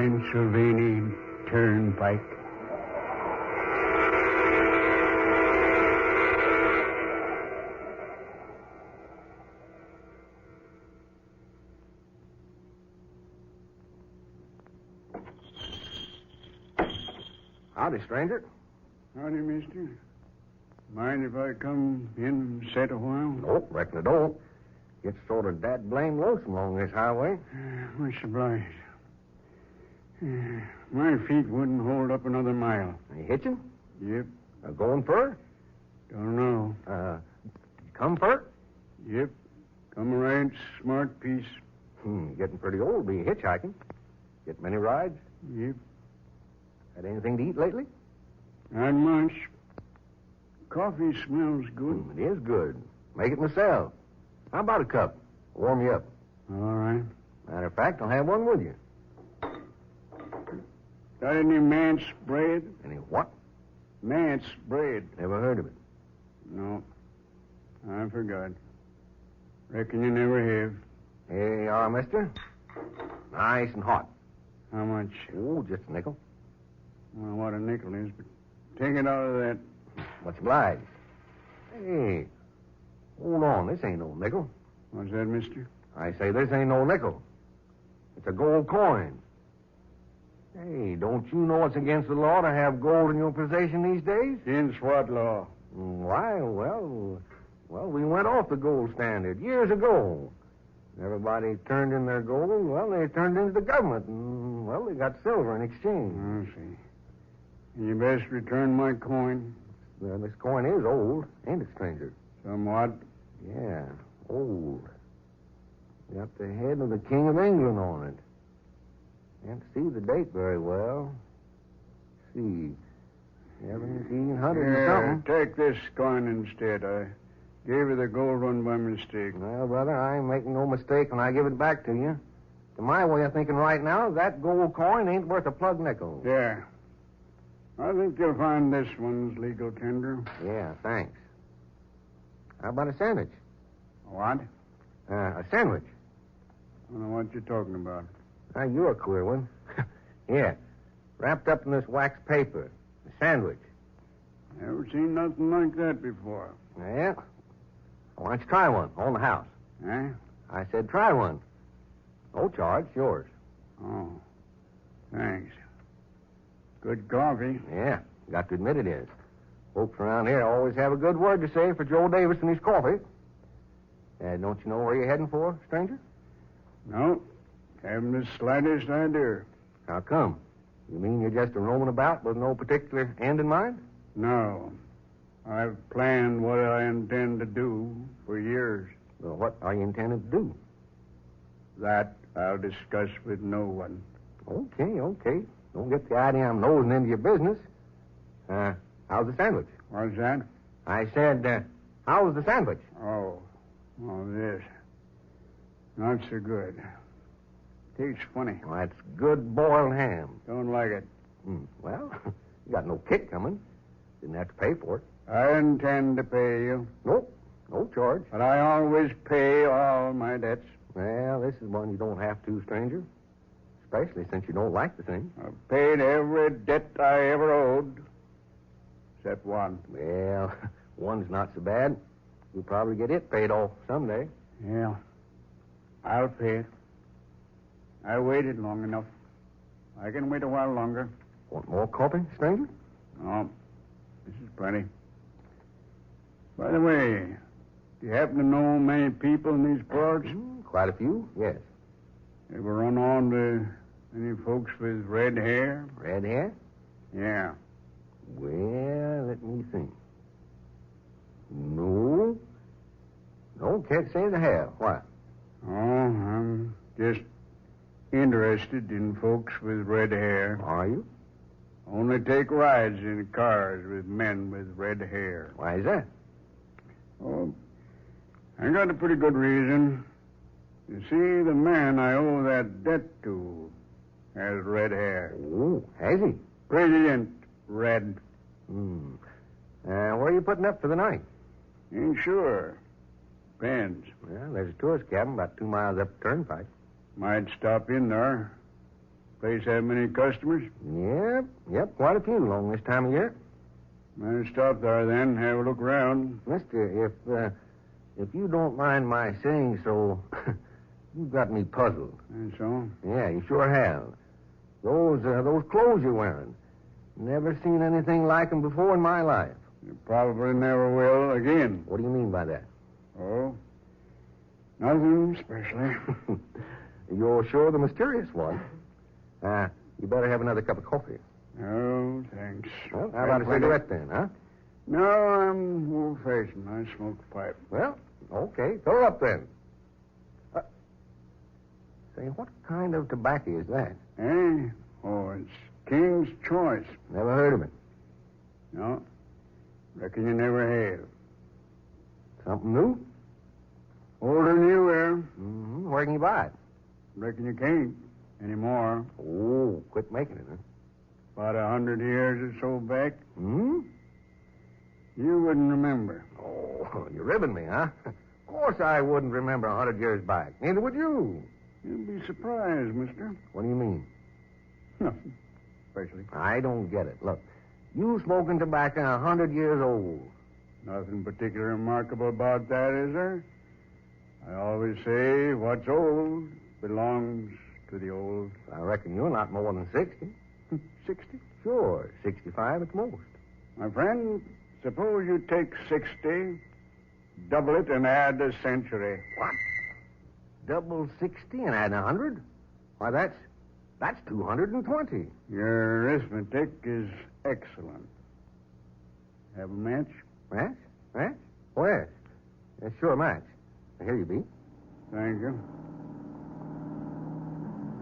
Pennsylvania Turnpike. Howdy, stranger. Howdy, mister. Mind if I come in and sit a while? Nope, reckon I don't. Gets sort of that blame lonesome along this highway. Much obliged. My feet wouldn't hold up another mile. You hitching? Yep. Going fur? Don't know. Come fur? Yep. Come a right smart piece. Getting pretty old to be hitchhiking. Get many rides? Yep. Had anything to eat lately? Not much. Coffee smells good. It is good. Make it myself. How about a cup? Warm you up. All right. Matter of fact, I'll have one with you. Got any manse bread? Any what? Manse bread. Never heard of it. No. I forgot. Reckon you never have. Here you are, mister. Nice and hot. How much? Oh, just a nickel. Well, what a nickel is, but take it out of that. Much obliged. Hey, hold on. This ain't no nickel. What's that, mister? I say this ain't no nickel. It's a gold coin. Hey, don't you know it's against the law to have gold in your possession these days? Against what law? Why, well, we went off the gold standard years ago. Everybody turned in their gold. Well, they turned into the government, and, well, they got silver in exchange. I see. And you best return my coin. Well, this coin is old, ain't it, stranger? Somewhat. Yeah, old. Got the head of the King of England on it. Can't see the date very well. See, 1700 and something. Take this coin instead. I gave you the gold one by mistake. Well, brother, I ain't making no mistake when I give it back to you. To my way of thinking right now, that gold coin ain't worth a plug nickel. Yeah. I think you'll find this one's legal tender. Yeah, thanks. How about a sandwich? What? A sandwich. I don't know what you're talking about. Now, you're a queer one. Here, wrapped up in this wax paper. A sandwich. Never seen nothing like that before. Yeah? Why don't you try one on the house? Eh? I said try one. No charge, yours. Oh, thanks. Good coffee. Yeah, got to admit it is. Folks around here always have a good word to say for Joe Davis and his coffee. Don't you know where you're heading for, stranger? No, haven't the slightest idea. How come? You mean you're just a roaming about with no particular end in mind? No. I've planned what I intend to do for years. Well, what are you intending to do? That I'll discuss with no one. Okay. Don't get the idea I'm nosing into your business. How's the sandwich? What's that? I said, how's the sandwich? Oh, this. Not so good. Tastes funny. Well, that's good boiled ham. Don't like it. Well, you got no kick coming. Didn't have to pay for it. I intend to pay you. Nope, no charge. But I always pay all my debts. Well, this is one you don't have to, stranger. Especially since you don't like the thing. I've paid every debt I ever owed. Except one. Well, one's not so bad. You'll probably get it paid off someday. Yeah. I'll pay it. I waited long enough. I can wait a while longer. Want more coffee, stranger? No. This is plenty. By the way, do you happen to know many people in these parts? Quite a few, yes. Ever run on to any folks with red hair? Red hair? Yeah. Well, let me think. No, can't say they have. Why? Oh, I'm just interested in folks with red hair. Are you? Only take rides in cars with men with red hair. Why is that? Oh, I got a pretty good reason. You see, the man I owe that debt to has red hair. Oh, has he? Brilliant red. Where are you putting up for the night? Ain't sure. Depends. Well, there's a tourist cabin about 2 miles up the Turnpike. Might stop in there. Place have many customers? Yep, quite a few along this time of year. I'll stop there then, have a look around. Mister, if you don't mind my saying so, you've got me puzzled. And so? Yeah, you sure have. Those clothes you're wearing. Never seen anything like them before in my life. You probably never will again. What do you mean by that? Oh, nothing especially. You're sure the mysterious one. You better have another cup of coffee. Oh, thanks. Well, how about a cigarette then, huh? No, I'm old-fashioned. I smoke a pipe. Well, okay. Fill her up then. Say, what kind of tobacco is that? Eh? Oh, it's King's Choice. Never heard of it. No. Reckon you never have. Something new? Older than you are. Mm-hmm. Where can you buy it? Reckon you can't anymore. Oh, quit making it, huh? About 100 years or so back. Hmm? You wouldn't remember. Oh, you're ribbing me, huh? Of course I wouldn't remember 100 years back. Neither would you. You'd be surprised, mister. What do you mean? Nothing. Especially. I don't get it. Look, you smoking tobacco 100 years old. Nothing particularly remarkable about that, is there? I always say what's old belongs to the old. I reckon you're not more than 60. 60? Sure, 65 at most. My friend, suppose you take 60, double it, and add a century. What? Double 60 and add 100? Why, that's 220. Your arithmetic is excellent. Have a match? Match? Match? Where? Sure, match. Here you be. Thank you.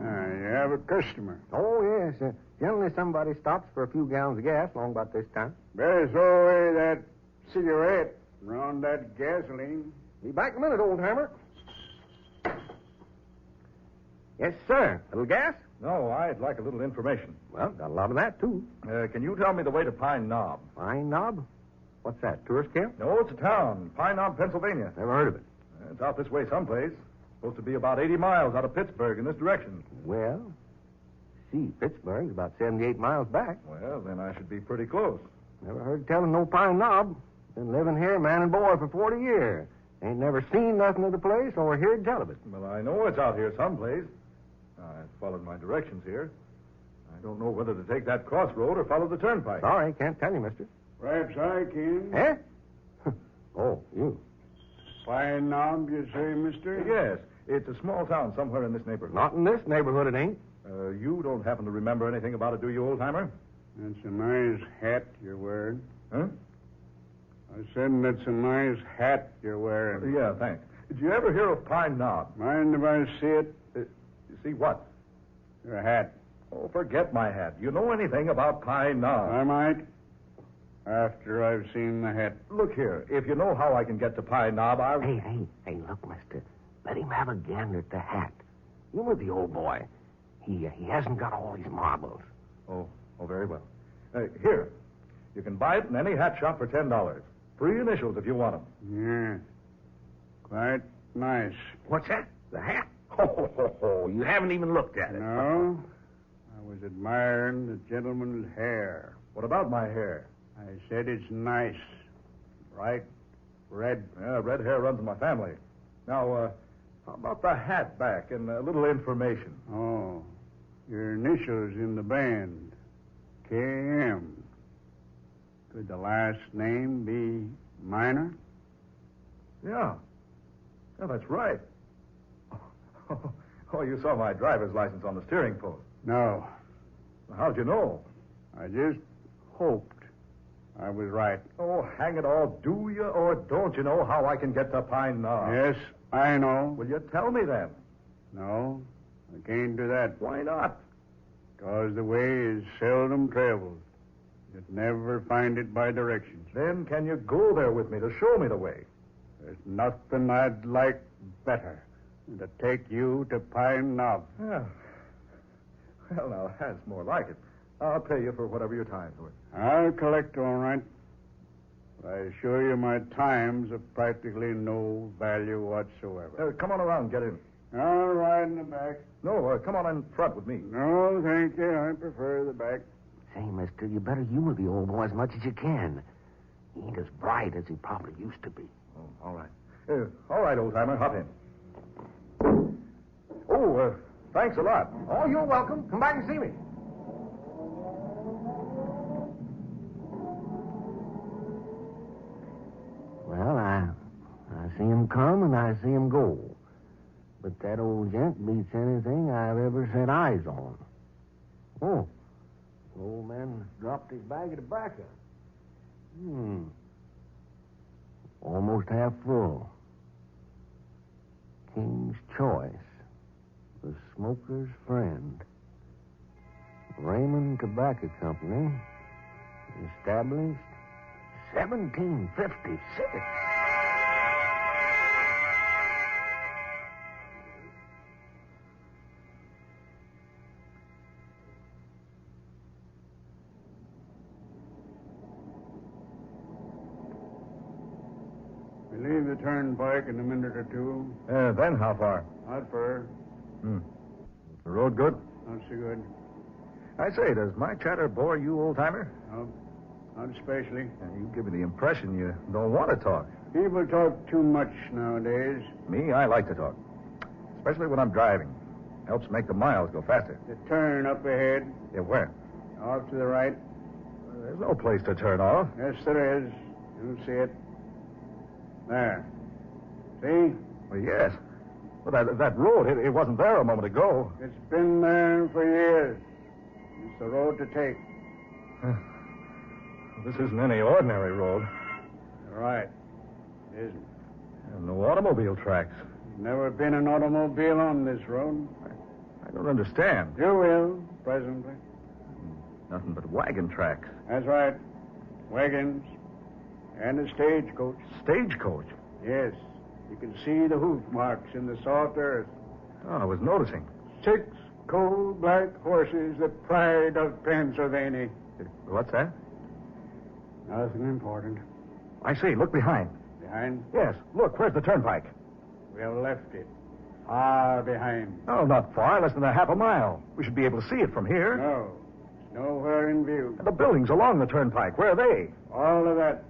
You have a customer. Oh, yes. Generally, somebody stops for a few gallons of gas along about this time. Better throw away that cigarette and run that gasoline. Be back in a minute, old hammer. Yes, sir. A little gas? No, I'd like a little information. Well, got a lot of that, too. Can you tell me the way to Pine Knob? Pine Knob? What's that, tourist camp? No, it's a town. Pine Knob, Pennsylvania. Never heard of it. It's out this way someplace. Supposed to be about 80 miles out of Pittsburgh in this direction. Well, see, Pittsburgh's about 78 miles back. Well, then I should be pretty close. Never heard tell of no Pine Knob. Been living here, man and boy, for 40 years. Ain't never seen nothing of the place or heard tell of it. Well, I know it's out here someplace. I've followed my directions here. I don't know whether to take that crossroad or follow the turnpike. Sorry, can't tell you, mister. Perhaps I can. Eh? Oh, you. Pine Knob, you say, mister? Yes, it's a small town somewhere in this neighborhood. Not in this neighborhood, it ain't. You don't happen to remember anything about it, do you, old-timer? That's a nice hat you're wearing. Huh? I said that's a nice hat you're wearing. Yeah, thanks. Did you ever hear of Pine Knob? Mind if I see it? You see what? Your hat. Oh, forget my hat. Do you know anything about Pine Knob? I might. After I've seen the hat. Look here. If you know how I can get to Pine Knob, I'll... Hey, look, mister. Let him have a gander at the hat. You with the old boy. He hasn't got all these marbles. Oh, very well. Here. You can buy it in any hat shop for $10. Free initials if you want them. Yeah. Quite nice. What's that? The hat? Oh, you haven't even looked at it. No. I was admiring the gentleman's hair. What about my hair? I said it's nice. Bright red. Yeah, red hair runs in my family. Now, how about the hat back and a little information? Oh, your initials in the band. K.M. Could the last name be Minor? Yeah. Yeah, that's right. Oh, you saw my driver's license on the steering post. No. How'd you know? I just hoped I was right. Oh, hang it all. Do you or don't you know how I can get to Pine Knob? Yes, I know. Will you tell me then? No, I can't do that. Why not? Because the way is seldom traveled. You'd never find it by directions. Then can you go there with me to show me the way? There's nothing I'd like better than to take you to Pine Knob. Yeah. Well, now, that's more like it. I'll pay you for whatever your time's worth. I'll collect all right. But I assure you my time's of practically no value whatsoever. Come on around, get in. I'll ride in the back. No, come on in front with me. No, thank you. I prefer the back. Say, mister, you better humor the old boy as much as you can. He ain't as bright as he probably used to be. Oh, all right. All right, old-timer, hop in. Oh, thanks a lot. Oh, you're welcome. Come back and see me. Well, I see him come and I see him go. But that old gent beats anything I've ever set eyes on. Oh, the old man dropped his bag of tobacco. Almost half full. King's Choice. The Smoker's Friend. Raymond Tobacco Company. Established 1756. We leave the Turnpike in a minute or two. Then how far? Not far. The road good? Not so good. I say, does my chatter bore you, old-timer? No, not especially. You give me the impression you don't want to talk. People talk too much nowadays. Me, I like to talk. Especially when I'm driving. Helps make the miles go faster. The turn up ahead, Yeah, where? off to the right. There's no place to turn off. Yes, there is. You'll see it. There. See? Well, yes. Well, that road, it wasn't there a moment ago. It's been there for years. It's the road to take. This isn't any ordinary road. Right. It isn't. And no automobile tracks. Never been an automobile on this road. I don't understand. You will, presently. Nothing but wagon tracks. That's right. Wagons. And a stagecoach. Stagecoach. Yes. You can see the hoof marks in the soft earth. Oh, I was noticing. 6 coal-black horses, the pride of Pennsylvania. What's that? Nothing important. I say, look behind. Behind? Yes, look, where's the turnpike? We have left it. Far behind. Oh, not far, less than a half a mile. We should be able to see it from here. No. It's nowhere in view. And the buildings along the turnpike, where are they? All of that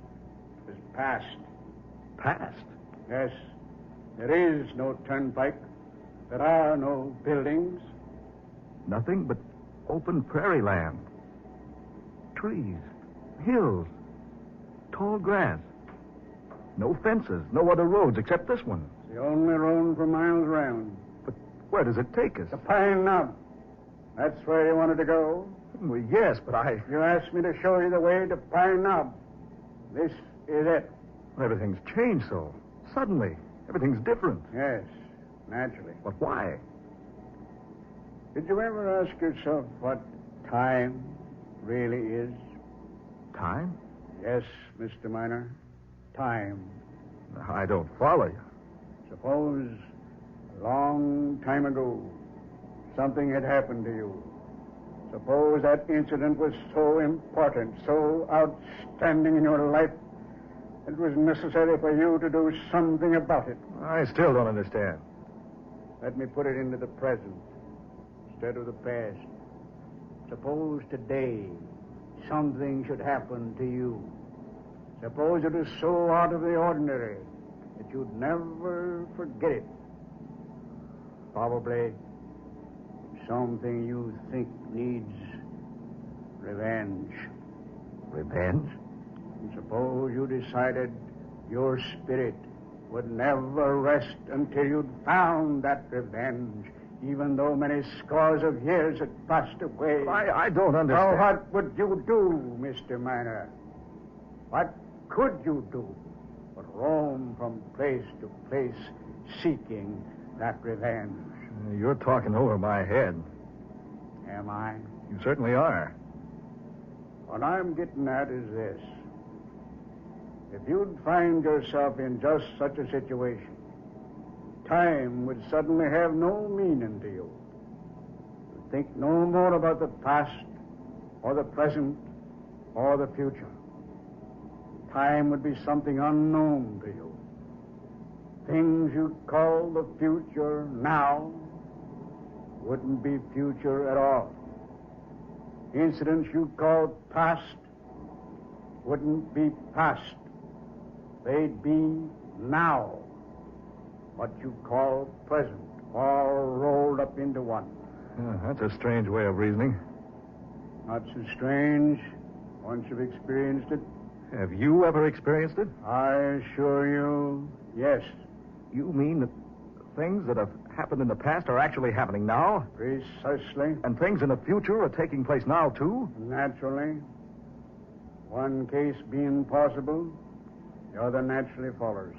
is past. Past. Yes. There is no turnpike. There are no buildings. Nothing but open prairie land. Trees, hills, tall grass. No fences, no other roads except this one. It's the only road for miles round. But where does it take us? The Pine Knob. That's where you wanted to go. Well, yes, but I... You asked me to show you the way to Pine Knob. This is it. Everything's changed so. Suddenly. Everything's different. Yes, naturally. But why? Did you ever ask yourself what time really is? Time? Yes, Mr. Miner. Time. I don't follow you. Suppose a long time ago something had happened to you. Suppose that incident was so important, so outstanding in your life, it was necessary for you to do something about it. I still don't understand. Let me put it into the present instead of the past. Suppose today something should happen to you. Suppose it is so out of the ordinary that you'd never forget it. Probably something you think needs revenge. Revenge? And suppose you decided your spirit would never rest until you'd found that revenge, even though many scores of years had passed away. I don't understand. Now, what would you do, Mr. Miner? What could you do but roam from place to place seeking that revenge? You're talking over my head. Am I? You certainly are. What I'm getting at is this. If you'd find yourself in just such a situation, time would suddenly have no meaning to you. You'd think no more about the past or the present or the future. Time would be something unknown to you. Things you call the future now wouldn't be future at all. Incidents you call past wouldn't be past. They'd be now. What you call present, all rolled up into one. That's a strange way of reasoning. Not so strange once you've experienced it. Have you ever experienced it? I assure you, yes. You mean that things that have happened in the past are actually happening now? Precisely. And things in the future are taking place now, too? Naturally. One case being possible, the other naturally follows.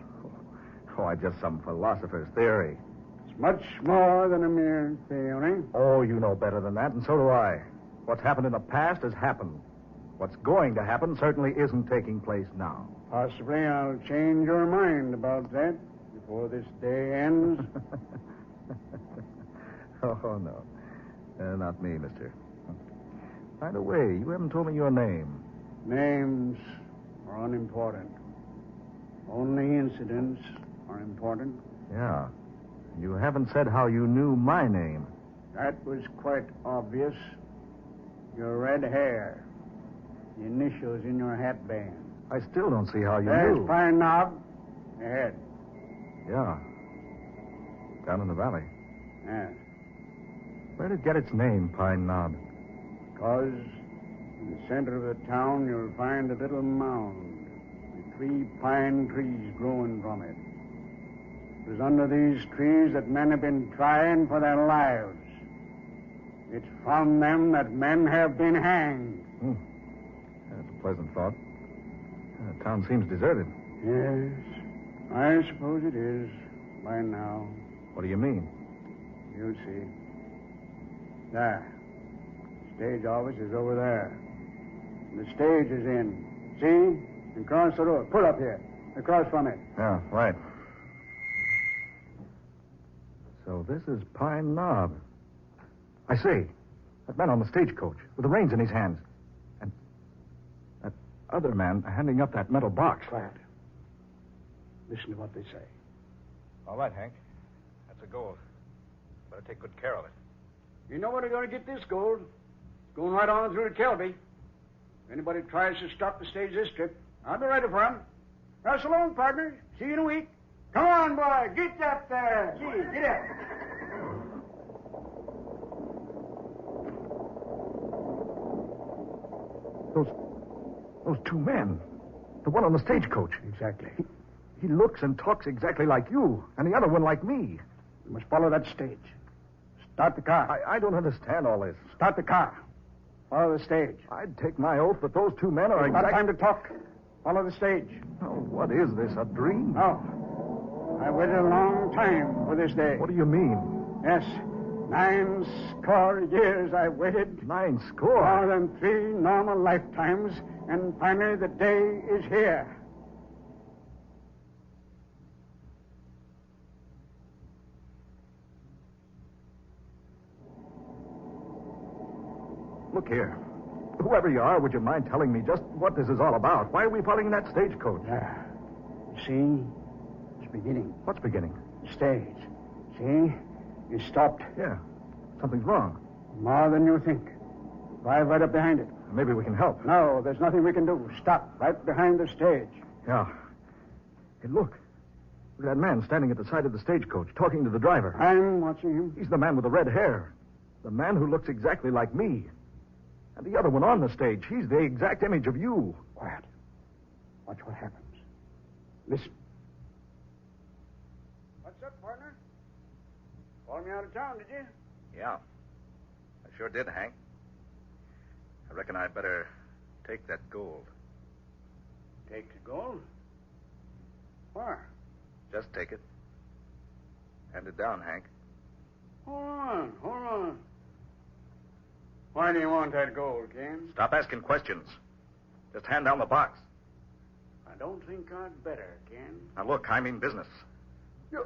Oh, just some philosopher's theory. It's much more than a mere theory. Oh, you know better than that, and so do I. What's happened in the past has happened. What's going to happen certainly isn't taking place now. Possibly I'll change your mind about that before this day ends. Oh, no. Not me, mister. By the way, you haven't told me your name. Names are unimportant. Only incidents are important. Yeah. You haven't said how you knew my name. That was quite obvious. Your red hair. The initials in your hat band. I still don't see how you There's knew. Pine Knob. Ahead. Yeah. Down in the valley. Yes. Where did it get its name, Pine Knob? Because in the center of the town you'll find a little mound with 3 pine trees growing from it. It was under these trees that men have been trying for their lives. It's from them that men have been hanged. That's a pleasant thought. The town seems deserted. Yes, I suppose it is by now. What do you mean? You'll see. There. Stage office is over there. The stage is in. See? Across the road. Pull up here. Across from it. Yeah, right. So this is Pine Knob. I see. That man on the stagecoach with the reins in his hands. And that other man handing up that metal box. Quiet. Listen to what they say. All right, Hank. That's a gold. Better take good care of it. You know where they're going to get this gold? It's going right on through to Kelby. If anybody tries to stop the stage this trip, I'll be ready for 'em. Now, so long, partner. See you in a week. Come on, boy. Get up there. Gee, get up. Those 2 men. The one on the stagecoach. Exactly. He looks and talks exactly like you, and the other one like me. You must follow that stage. Start the car. I don't understand all this. Start the car. Follow the stage. I'd take my oath that those 2 men are It's not time to talk. Follow the stage. Oh, what is this, a dream? No. I waited a long time for this day. What do you mean? Yes. 9 score years I waited. 9 score? More than 3 normal lifetimes. And finally the day is here. Look here. Whoever you are, would you mind telling me just what this is all about? Why are we following that stagecoach? Yeah. See? It's beginning. What's beginning? Stage. See? You stopped. Yeah. Something's wrong. More than you think. Drive right up behind it. Maybe we can help. No, there's nothing we can do. Stop right behind the stage. Yeah. Hey, look. Look at that man standing at the side of the stagecoach, talking to the driver. I'm watching him. He's the man with the red hair. The man who looks exactly like me. And the other one on the stage, he's the exact image of you. Quiet. Watch what happens. Listen. What's up, partner? Called me out of town, did you? Yeah. I sure did, Hank. I reckon I'd better take that gold. Take the gold? Where? Just take it. Hand it down, Hank. Hold on. Why do you want that gold, Ken? Stop asking questions. Just hand down the box. I don't think I'd better, Ken. Now, look, I mean business. You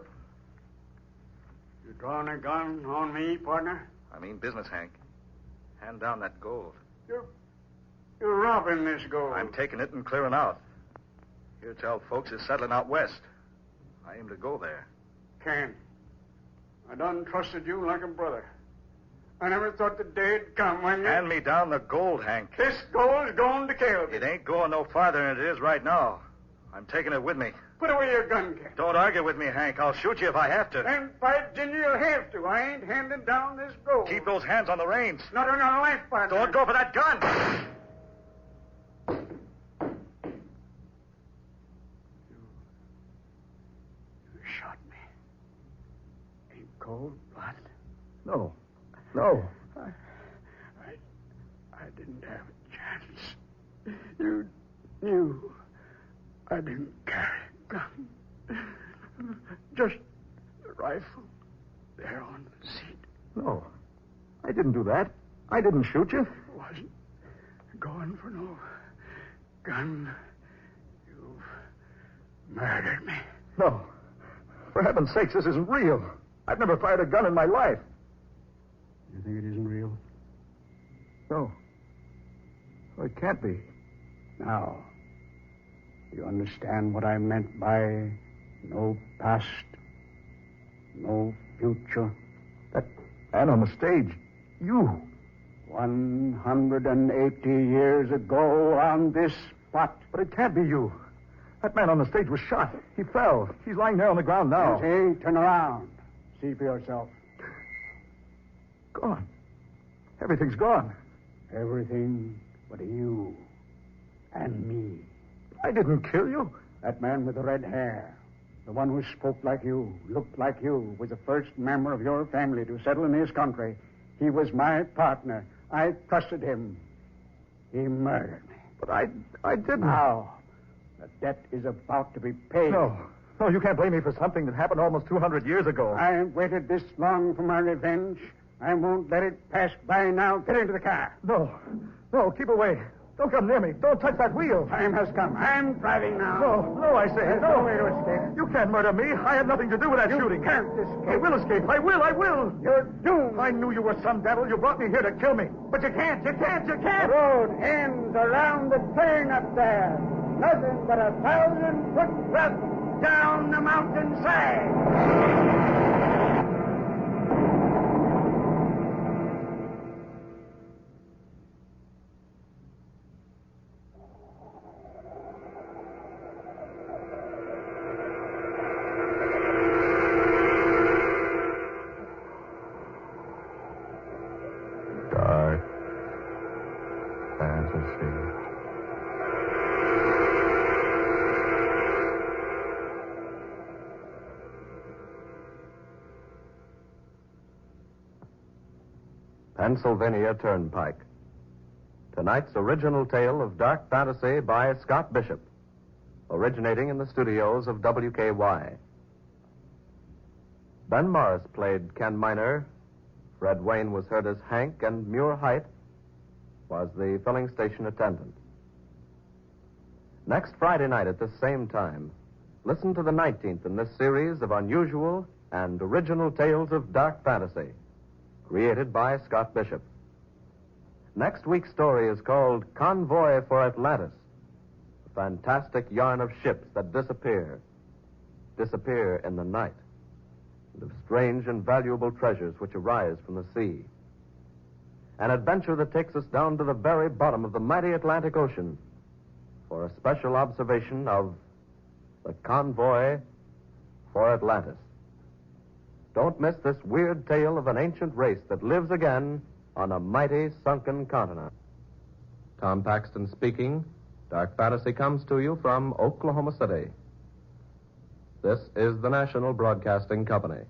drawing a gun on me, partner? I mean business, Hank. Hand down that gold. You're robbing this gold. I'm taking it and clearing out. Here, tell folks, is settling out west. I aim to go there. Can't. I done trusted you like a brother. I never thought the day'd come when you... Hand me down the gold, Hank. This gold's going to kill me. It ain't going no farther than it is right now. I'm taking it with me. Put away your gun, Ken. Don't argue with me, Hank. I'll shoot you if I have to. Then fight, Junior, you'll have to. I ain't handing down this gold. Keep those hands on the reins. Not on your life, partner. Don't go for that gun. You shot me. In cold blood. No. No. I didn't have a chance. You knew I didn't carry a gun. Just the rifle there on the seat. No. I didn't do that. I didn't shoot you. Wasn't going for no gun. You've murdered me. No. For heaven's sakes, this isn't real. I've never fired a gun in my life. You think it isn't real? No. Oh, it can't be. Now, you understand what I meant by no past, no future? That man on the stage, you. 180 years ago on this spot. But it can't be you. That man on the stage was shot. He fell. He's lying there on the ground now. You see? Turn around. See for yourself. Gone. Everything's gone. Everything but you and me. I didn't kill you. That man with the red hair, the one who spoke like you, looked like you, was the first member of your family to settle in his country. He was my partner. I trusted him. He murdered me. But I didn't. Now, the debt is about to be paid. No. No, you can't blame me for something that happened almost 200 years ago. I ain't waited this long for my revenge. I won't let it pass by now. Get into the car. No. No, keep away. Don't come near me. Don't touch that wheel. Time has come. I'm driving now. No, I say. There's no way to escape. You can't murder me. I had nothing to do with that You shooting. can't escape. I will escape. I will. You're doomed. I knew you were some devil. You brought me here to kill me. But you can't. The road ends around the turn up there. Nothing but 1,000-foot drop down the mountainside. Dark fantasy. Pennsylvania Turnpike. Tonight's original tale of dark fantasy by Scott Bishop, originating in the studios of WKY. Ben Morris played Ken Miner. Fred Wayne was heard as Hank, and Muir Height was the filling station attendant. Next Friday night at this same time, listen to the 19th in this series of unusual and original tales of dark fantasy, created by Scott Bishop. Next week's story is called Convoy for Atlantis, a fantastic yarn of ships that disappear in the night, and of strange and valuable treasures which arise from the sea. An adventure that takes us down to the very bottom of the mighty Atlantic Ocean for a special observation of the Convoy for Atlantis. Don't miss this weird tale of an ancient race that lives again on a mighty sunken continent. Tom Paxton speaking. Dark Fantasy comes to you from Oklahoma City. This is the National Broadcasting Company.